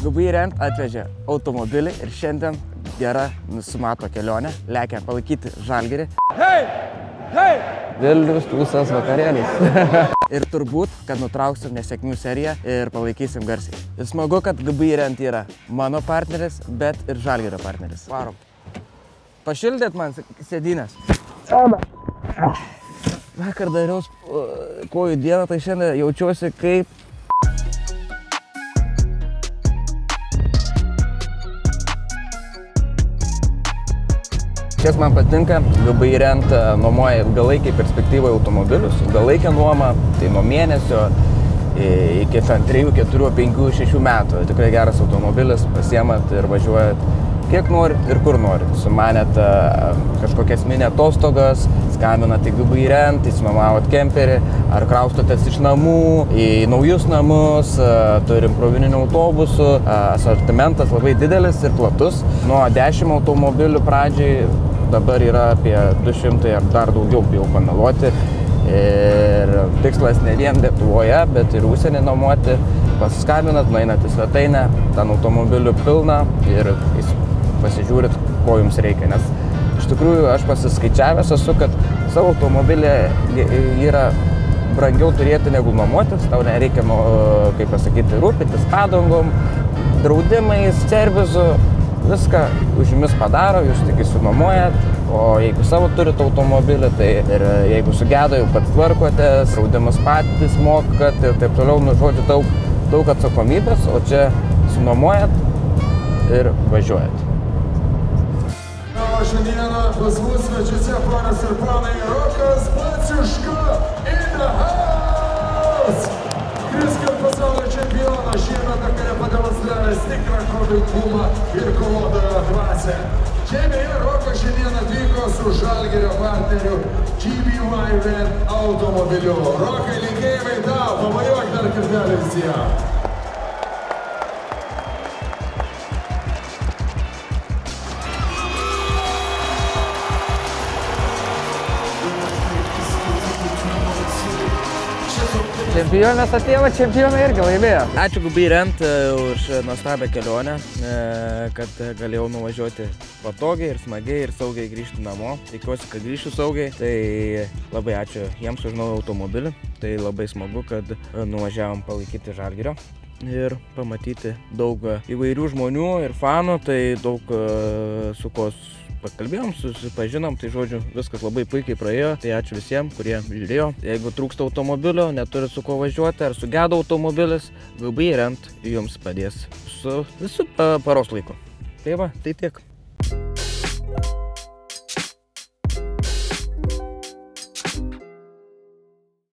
GBI Rent atvežė automobilį ir šiandien gera nusimato kelionė, lekia palaikyti Žalgirį. Vilnius, tūsas, vakarėlis. Ir turbūt, kad nutrauksim nesėkmių seriją ir palaikysim garsiai. Ir smagu, kad GBI Rent yra mano partneris, bet ir Žalgirio partneris. Varom. Pašildėt man sėdynės. Vakar dariaus kojų dieną, tai šiandien jaučiuosi kaip... Kiek man patinka, GBI Rent nuomoja ilgalaikiai perspektyvai automobilius. Ilgalaikė nuoma, tai nuo mėnesio iki 3, 4, 5, 6 metų. Tikrai geras automobilis, pasiemat ir važiuojat kiek norit ir kur norit. Sumanėt kažkokias mini atostogas, skambinat į GBI Rent, įsinuomavot kemperį, ar kraustotės iš namų į naujus namus, turim krovininių autobusų, asortimentas labai didelis ir platus. Nuo 10 automobilių pradžiai dabar yra apie 200 ar dar daugiau, bijau pameluoti. Ir tikslas ne vien Lietuvoje, bet ir užsienį nuomoti. Pasiskambinat, nueinat į svetainę, ten automobilių pilna ir pasižiūrit, ko jums reikia. Nes iš tikrųjų aš pasiskaičiavęs esu, kad savo automobilį yra brangiau turėti negu nuomotis. Tau nereikia, kaip pasakyti, rūpintis padangom, draudimais, servisu. Viską už jumis padaro, jūs tik įsinuomojat, o jeigu savo turit automobilį, tai ir jeigu sugedo, jau pats tvarkotės, draudimus patys mokat ir taip toliau, nu žodžiu, daug atsakomybės, o čia įsinuomojat ir važiuojat. Na, o šiandieną pas mus svečiuose, ponas ir ponai, Rokas Baciuška in the house! Kriskart pasaulio čempionas šiemet Dakare pademonstravęs tikrą kovingumą ir kovotojo dvasią. Čia beje Rokas šiandien atvyko su Žalgirio partneriu GBI Rent automobiliu. Rokai, linkėjimai tau, pavajuok dar kartelį visiems. Čempionas atėjo, čempionai irgi laimėjo. Ačiū GBI Rent už nuostabią kelionę, kad galėjau nuvažiuoti patogiai ir smagiai ir saugiai grįžti namo. Tikiuosi, kad grįšiu saugiai. Tai labai ačiū jiems už naują automobilį. Tai labai smagu, kad nuvažiavom palaikyti Žalgirio ir pamatyti daug įvairių žmonių ir fanų. Tai daug su ko pakalbėjom, susipažinom, tai žodžiu, viskas labai puikiai praėjo. Tai ačiū visiems, kurie žiūrėjo. Jeigu trūksta automobilio, neturi su ko važiuoti ar sugedo automobilis, GBI Rent jums padės su visu paros laiku. Tai va, tai tiek.